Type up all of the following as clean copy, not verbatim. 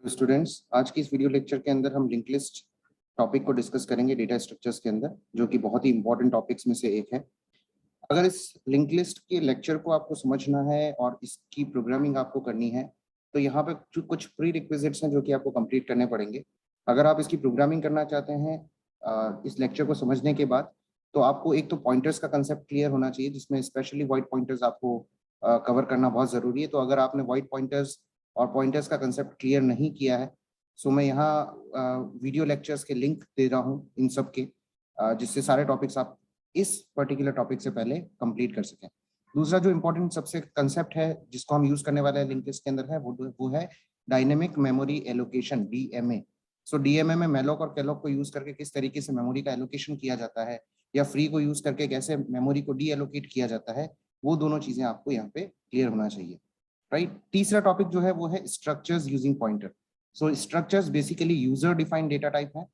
Students, आज की इस वीडियो लेक्चर के अंदर हम लिंक लिस्ट टॉपिक को डिस्कस करेंगे डेटा स्ट्रक्चर्स के अंदर, जो कि बहुत ही इंपॉर्टेंट टॉपिक्स में से एक है। अगर इस लिंक लिस्ट के लेक्चर को आपको समझना है और इसकी प्रोग्रामिंग आपको करनी है, तो यहाँ पे कुछ प्री रिक्विजिट्स हैं जो कि आपको कंप्लीट करने पड़ेंगे। अगर आप इसकी प्रोग्रामिंग करना चाहते हैं इस लेक्चर को समझने के बाद, तो आपको एक तो पॉइंटर्स का कंसेप्ट क्लियर होना चाहिए, जिसमें स्पेशली वाइट पॉइंटर्स आपको कवर करना बहुत ज़रूरी है। तो अगर आपने वाइट पॉइंटर्स और पॉइंटर्स का कंसेप्ट क्लियर नहीं किया है, सो मैं यहाँ वीडियो लेक्चर्स के लिंक दे रहा हूँ इन सब के, जिससे सारे टॉपिक्स आप इस पर्टिकुलर टॉपिक से पहले कंप्लीट कर सकें। दूसरा जो इम्पोर्टेंट सबसे कंसेप्ट है जिसको हम यूज करने वाले हैं लिंक लिस्ट के अंदर है वो है डायनेमिक मेमोरी एलोकेशन, DMA। सो DMA में मेलोक और कैलोक को यूज करके किस तरीके से मेमोरी का एलोकेशन किया जाता है, या फ्री को यूज करके कैसे मेमोरी को डी एलोकेट किया जाता है, वो दोनों चीजें आपको यहाँ पे क्लियर होना चाहिए, राइट। तीसरा टॉपिक जो है वो है structures using pointer. So structures basically user defined data type है।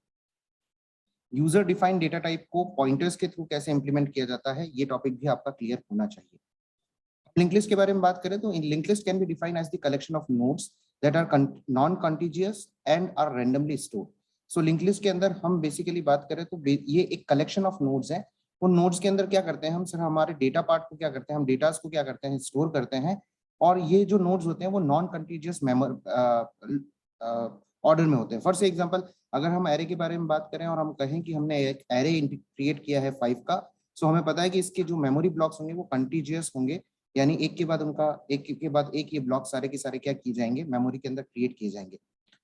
यूजर डिफाइंड डेटा टाइप को पॉइंटर्स के थ्रू कैसे इंप्लीमेंट किया जाता है, ये टॉपिक भी आपका क्लियर होना चाहिए। लिंक लिस्ट के बारे में बात करें तो इन link list can be defined as the collection of nodes that are non contiguous and are randomly stored. So link list के अंदर हम बेसिकली बात करें तो ये एक कलेक्शन ऑफ नोड्स है। उन नोड्स के अंदर क्या करते हैं हम, सर हमारे डेटा पार्ट को क्या करते हैं, हम डेटास को क्या करते हैं, स्टोर करते हैं। और ये जो नोड्स होते हैं वो नॉन कंटिजियस ऑर्डर में होते हैं। फॉर से एग्जांपल, अगर हम एरे के बारे में बात करें और हम कहें कि हमने एक एरे क्रिएट किया है 5 का, सो हमें पता है कि इसके जो मेमोरी ब्लॉक्स होंगे वो कंटिजियस होंगे, यानी एक के बाद उनका एक के बाद एक ये ब्लॉक सारे के सारे क्या किए जाएंगे, मेमोरी के अंदर क्रिएट किए जाएंगे।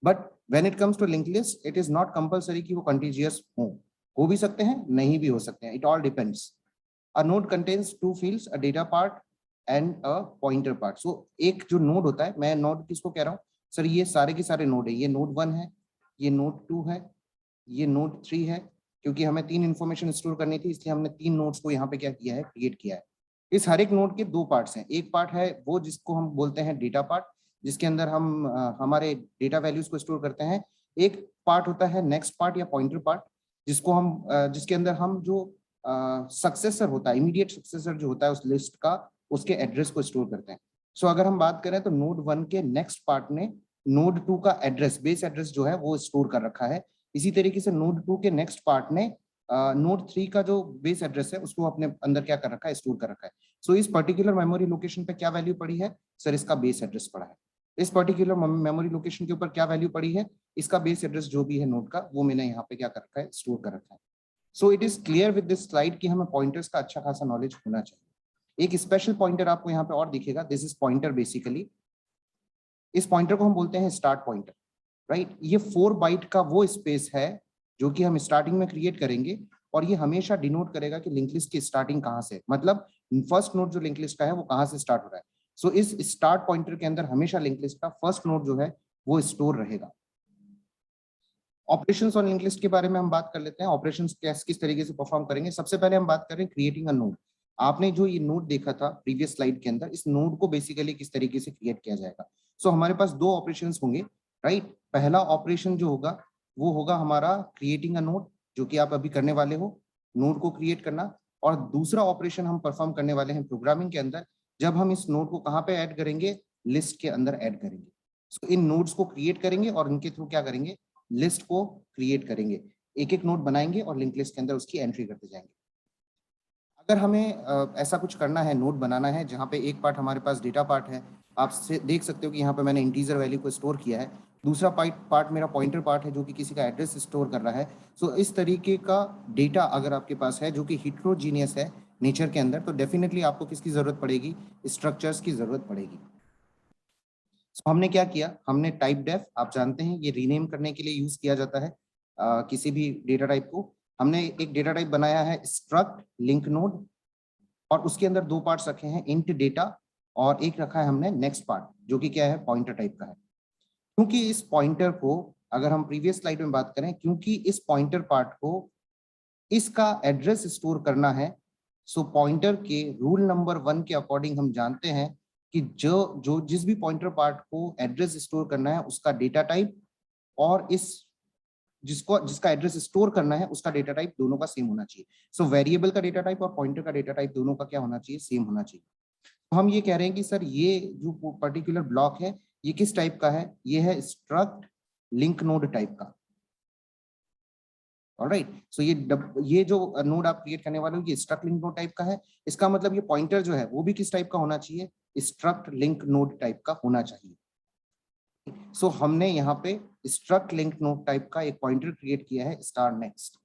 But when it comes to link list, it is not compulsory कि वो कंटिजियस हो भी सकते हैं, नहीं भी हो सकते हैं, it all depends. A node contains two fields, a data part and a pointer part. So एक जो नोड होता है, मैं नोड किसको कह रहा हूँ सर, ये सारे के सारे नोड है। ये नोड 1 है, ये नोड 2 है, ये नोड 3 है। क्योंकि हमें 3 इंफॉर्मेशन स्टोर करनी थी, इसलिए हमने 3 नोड्स को यहाँ पे क्या किया है, क्रिएट किया है। इस हर एक नोड के 2 पार्ट्स हैं। एक पार्ट है वो जिसको हम बोलते हैं डेटा पार्ट, जिसके अंदर हम हमारे डेटा वैल्यूज को स्टोर करते हैं। एक पार्ट होता है नेक्स्ट पार्ट या पॉइंटर पार्ट, जिसको हम जिसके अंदर हम जो सक्सेसर होता है, इमीडिएट सक्सेसर जो होता है उस लिस्ट का, उसके एड्रेस को स्टोर करते हैं। सो अगर हम बात करें तो नोड 1 के नेक्स्ट पार्ट ने नोड 2 का एड्रेस, बेस एड्रेस जो है वो स्टोर कर रखा है। इसी तरीके से नोड 2 के नेक्स्ट पार्ट ने नोड 3 का जो बेस एड्रेस है उसको अपने अंदर क्या कर रखा है, स्टोर कर रखा है। सो इस पर्टिकुलर मेमोरी लोकेशन पे क्या वैल्यू पड़ी है सर, इसका बेस एड्रेस पड़ा है। इस पर्टिकुलर मेमोरी लोकेशन के ऊपर क्या वैल्यू पड़ी है, इसका बेस एड्रेस जो भी है नोड का, वो मैंने यहाँ पे क्या कर रखा है, स्टोर कर रखा है। So it is clear with this slide कि हमें पॉइंटर्स का अच्छा खासा नॉलेज होना चाहिए। एक स्पेशल पॉइंटर आपको यहाँ पे और दिखेगा, दिस इज पॉइंटर बेसिकली। इस पॉइंटर को हम बोलते हैं स्टार्ट पॉइंटर, राइट। ये 4 बाइट का वो स्पेस है जो कि हम स्टार्टिंग में क्रिएट करेंगे, और ये हमेशा डिनोट करेगा कि लिंक लिस्ट की स्टार्टिंग कहाँ से, मतलब फर्स्ट नोड जो लिंक लिस्ट का है वो कहाँ से स्टार्ट हो रहा है। सो इस स्टार्ट पॉइंटर के अंदर हमेशा लिंक लिस्ट का फर्स्ट नोड जो है वो स्टोर रहेगा। ऑपरेशंस और लिंक लिस्ट के बारे में हम बात कर लेते हैं। ऑपरेशंस किस तरीके से परफॉर्म करेंगे, सबसे पहले हम बात करें क्रिएटिंग अ नोड। आपने जो ये नोड देखा था प्रीवियस स्लाइड के अंदर, इस नोड को बेसिकली किस तरीके से क्रिएट किया जाएगा। सो हमारे पास 2 ऑपरेशंस होंगे, राइट। पहला ऑपरेशन जो होगा वो होगा हमारा क्रिएटिंग अ नोड, जो कि आप अभी करने वाले हो, नोड को क्रिएट करना। और दूसरा ऑपरेशन हम परफॉर्म करने वाले हैं प्रोग्रामिंग के अंदर, जब हम इस नोड को कहाँ पे ऐड करेंगे, लिस्ट के अंदर ऐड करेंगे। सो इन नोड्स को क्रिएट करेंगे और इनके थ्रू क्या करेंगे, लिस्ट को क्रिएट करेंगे। एक एक नोड बनाएंगे और लिंक लिस्ट के अंदर उसकी एंट्री करते जाएंगे। अगर हमें ऐसा कुछ करना है, नोड बनाना है जहाँ पे एक पार्ट हमारे पास डेटा पार्ट है, आप देख सकते हो कि यहाँ पे मैंने इंटीजर वैल्यू को स्टोर किया है। दूसरा पार्ट मेरा पॉइंटर पार्ट है जो कि किसी का एड्रेस स्टोर कर रहा है। सो इस तरीके का डेटा अगर आपके पास है जो कि हिट्रोजीनियस है नेचर के अंदर, तो डेफिनेटली आपको किसकी जरूरत पड़ेगी, स्ट्रक्चर्स की जरूरत पड़ेगी। तो हमने क्या किया, हमने टाइप डेफ, आप जानते हैं ये रीनेम करने के लिए यूज किया जाता है किसी भी डेटा टाइप को। हमने एक डेटा टाइप बनाया है स्ट्रक्ट लिंक नोड, और उसके अंदर 2 पार्ट्स रखे हैं, इंट डेटा, और एक रखा है हमने नेक्स्ट पार्ट जो कि क्या है, पॉइंटर टाइप का है। क्योंकि इस पॉइंटर को, अगर हम प्रीवियस स्लाइड में बात करें, क्योंकि इस पॉइंटर पार्ट को इसका एड्रेस स्टोर करना है, सो पॉइंटर के रूल नंबर 1 के अकॉर्डिंग हम जानते हैं कि जो जिस भी पॉइंटर पार्ट को एड्रेस स्टोर करना है उसका डेटा टाइप, और इस जिसका एड्रेस स्टोर करना है उसका डेटा टाइप दोनों का सेम होना चाहिए। सो वेरिएबल का डेटा टाइप और पॉइंटर का डेटा टाइप दोनों का क्या होना चाहिए, सेम होना चाहिए। तो हम ये कह रहे हैं कि सर ये जो पर्टिकुलर ब्लॉक है ये किस टाइप का है, ये है स्ट्रक्ट लिंक नोड टाइप का। ऑलराइट, सो ये जो नोड आप क्रिएट करने वाले हो ये स्ट्रक्ट लिंक नोड टाइप का है। इसका मतलब ये पॉइंटर जो है वो भी किस टाइप का होना चाहिए, स्ट्रक्ट लिंक नोड टाइप का होना चाहिए। सो हमने यहाँ पे स्ट्रक्ट लिंक नोड टाइप का एक पॉइंटर क्रिएट किया है स्टार नेक्स्ट,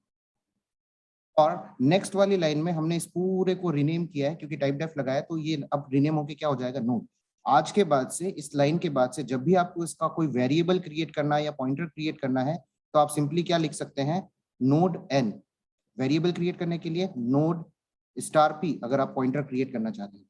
और नेक्स्ट वाली लाइन में हमने इस पूरे को रीनेम किया है क्योंकि टाइप डेफ लगाया, तो ये अब रीनेम होके क्या हो जाएगा, नोड। आज के बाद से इस लाइन के बाद से जब भी आपको इसका कोई वेरिएबल क्रिएट करना है या पॉइंटर क्रिएट करना है तो आप सिंपली क्या लिख सकते हैं, नोड एन। वेरिएबल क्रिएट करने के लिए नोड स्टार पी अगर आप पॉइंटर क्रिएट करना चाहते हैं।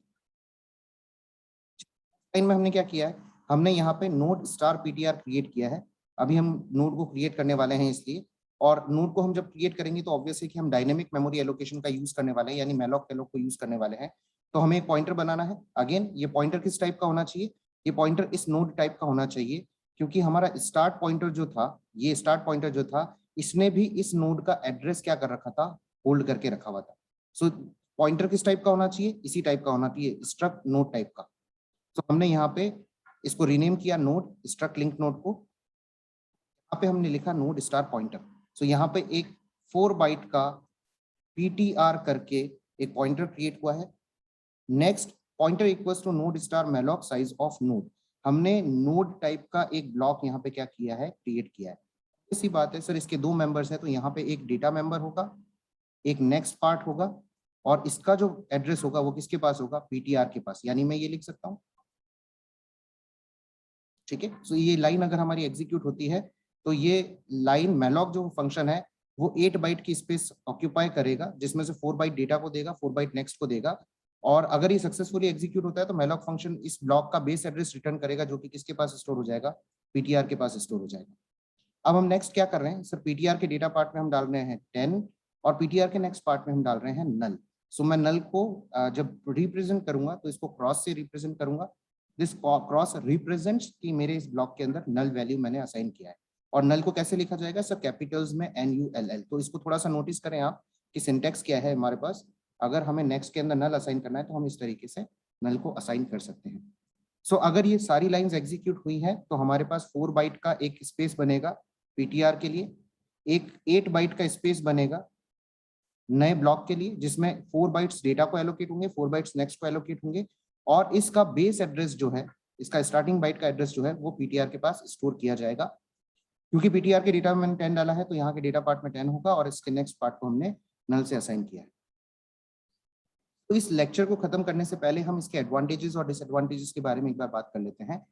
लाइन में हमने क्या किया है, हमने यहाँ पे नोड स्टार पीटीआर क्रिएट किया है। अभी हम नोड को क्रिएट करने वाले हैं इसलिए, और नोड को हम जब क्रिएट करेंगे तो ऑब्वियस है कि हम डायनेमिक मेमोरी एलोकेशन का यूज करने वाले हैं, यानी मैलॉक पेलॉक को यूज करने वाले हैं। तो हमें एक पॉइंटर बनाना है। अगेन ये पॉइंटर किस टाइप का होना चाहिए, ये पॉइंटर इस नोड टाइप का होना चाहिए, क्योंकि हमारा स्टार्ट पॉइंटर जो था, ये स्टार्ट पॉइंटर जो था, इसने भी इस नोड का एड्रेस क्या कर रखा था, होल्ड करके रखा हुआ था। सो पॉइंटर किस टाइप का होना चाहिए, इसी टाइप का होना चाहिए, स्ट्रक्ट नोड टाइप का। तो हमने यहाँ पे इसको रीनेम किया नोड स्ट्रक्ट लिंक नोड को। यहाँ पे हमने लिखा नोड स्टार पॉइंटर। सो यहाँ पे एक 4 बाइट का पीटीआर करके एक पॉइंटर क्रिएट हुआ है। Next pointer equals to node star malloc size of node. हमने नोड टाइप का एक ब्लॉक यहाँ पे क्या किया है, क्रिएट किया है। इसी बात है सर, इसके 2 मेंबर्स हैं, तो यहाँ पे एक डेटा मेंबर होगा, एक नेक्स्ट पार्ट होगा, और इसका जो एड्रेस होगा वो किसके पास होगा, पीटीआर के पास। यानी मैं ये लिख सकता हूँ, ठीक है। सो ये लाइन अगर हमारी एग्जीक्यूट होती है तो ये लाइन मैलॉक जो फंक्शन है वो 8 बाइट की स्पेस ऑक्यूपाई करेगा, जिसमें से 4 बाइट डेटा को देगा, 4 बाइट नेक्स्ट को देगा। और अगर ये सक्सेसफुली एग्जीक्यूट होता है तो मैलॉक फंक्शन इस ब्लॉक का बेस एड्रेस रिटर्न करेगा, जो कि किसके पास स्टोर हो जाएगा, पीटीआर के पास स्टोर हो जाएगा। अब हम नेक्स्ट क्या कर रहे हैं सर, पीटीआर के डेटा पार्ट में हम डाल रहे हैं 10, और पीटीआर के नेक्स्ट पार्ट में हम डाल रहे हैं नल। सो मैं नल को जब रिप्रेजेंट करूंगा तो इसको क्रॉस से रिप्रेजेंट करूंगा। दिस क्रॉस रिप्रेजेंट्स कि मेरे इस ब्लॉक के अंदर नल वैल्यू मैंने असाइन किया है। और नल को कैसे लिखा जाएगा सर, कैपिटल्स में NULL। तो इसको थोड़ा सा नोटिस करें आप कि सिंटेक्स क्या है हमारे पास। अगर हमें नेक्स्ट के अंदर नल असाइन करना है तो हम इस तरीके से नल को असाइन कर सकते हैं। सो अगर ये सारी लाइंस एग्जीक्यूट हुई हैं तो हमारे पास 4 बाइट का एक स्पेस बनेगा पीटीआर के लिए, एक 8 बाइट का स्पेस बनेगा नए ब्लॉक के लिए, जिसमें 4 बाइट्स डेटा को एलोकेट होंगे, 4 बाइट्स नेक्स्ट को एलोकेट होंगे, और इसका बेस एड्रेस जो है, इसका स्टार्टिंग बाइट का एड्रेस जो है वो पीटीआर के पास स्टोर किया जाएगा। क्योंकि पीटीआर के डेटा में मैंने 10 डाला है तो यहाँ के डेटा पार्ट में 10 होगा, और इसके नेक्स्ट पार्ट को हमने नल से असाइन किया है। तो इस लेक्चर को खत्म करने से पहले हम इसके एडवांटेजेस और डिसएडवांटेजेस के बारे में एक बार बात कर लेते हैं।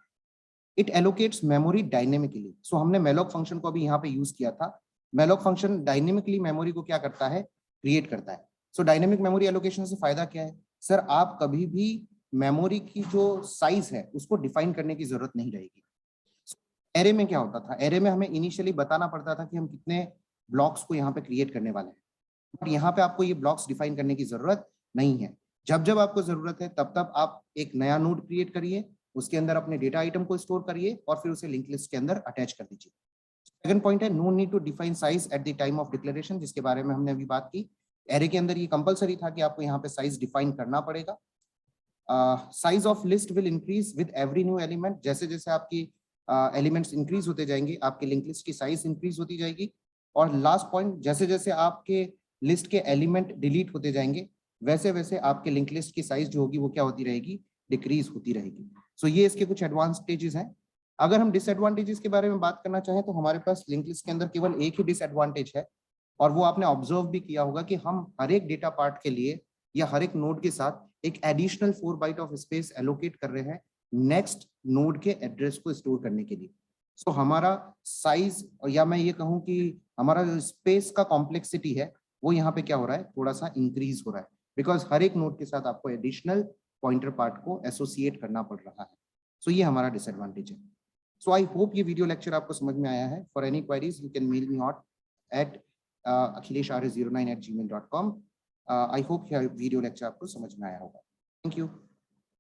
It allocates memory dynamically. So हमने मैलॉक फंक्शन को अभी यहाँ पे यूज किया था। मैलॉक फंक्शन डायनेमिकली मेमोरी को क्या करता है, क्रिएट करता है। सो डायनेमिक मेमोरी एलोकेशन से फायदा क्या है सर, आप कभी भी मेमोरी की जो साइज है उसको डिफाइन करने की जरूरत नहीं रहेगी। एरे में क्या होता था, एरे में हमें इनिशियली बताना पड़ता था कि हम कितने ब्लॉक्स को यहाँ पे क्रिएट करने वाले हैं, बट यहाँ पे आपको ये ब्लॉक्स डिफाइन करने की जरूरत नहीं है। जब जब आपको जरूरत है तब तब आप एक नया नोड क्रिएट करिए, उसके अंदर अपने डेटा आइटम को स्टोर करिए और फिर उसे लिंक लिस्ट के अंदर अटैच कर दीजिए। सेकंड पॉइंट है no need to define size at the time of declaration, जिसके बारे में हमने अभी बात की। एरे के अंदर ये कंपलसरी था कि आपको यहाँ पे साइज डिफाइन करना पड़ेगा। Size of list will increase with every new element. जैसे जैसे आपकी एलिमेंट्स इंक्रीज होते जाएंगे आपकी लिंक लिस्ट की साइज इंक्रीज होती जाएगी। और लास्ट पॉइंट, जैसे जैसे आपके लिस्ट के एलिमेंट डिलीट होते जाएंगे वैसे वैसे आपके लिंक लिस्ट की साइज जो होगी वो क्या होती रहेगी, डिक्रीज होती रहेगी। सो ये इसके कुछ एडवांटेजेस हैं। अगर हम डिसएडवांटेजेस के बारे में बात करना चाहें तो हमारे पास लिंक लिस्ट के अंदर केवल एक ही डिसएडवांटेज है, और वो आपने ऑब्जर्व भी किया होगा कि हम हर एक डेटा पार्ट के लिए या हर एक नोड के साथ एक additional 4 byte of space allocate कर रहे हैं नेक्स्ट नोड के एड्रेस को स्टोर करने के लिए। सो हमारा साइज, या मैं ये कहूँ कि हमारा जो स्पेस का कॉम्प्लेक्सिटी है वो यहाँ पे क्या हो रहा है, थोड़ा सा इंक्रीज हो रहा है, बिकॉज हर एक नोड के साथ आपको एडिशनल पॉइंटर पार्ट को एसोसिएट करना पड़ रहा है। सो ये हमारा डिसएडवांटेज है। सो आई होप ये वीडियो लेक्चर आपको समझ में आया है। For any queries you can mail me out at akhilesh09@gmail.com। I hope यह वीडियो लेक्चर आपको समझ में आया होगा। Thank you.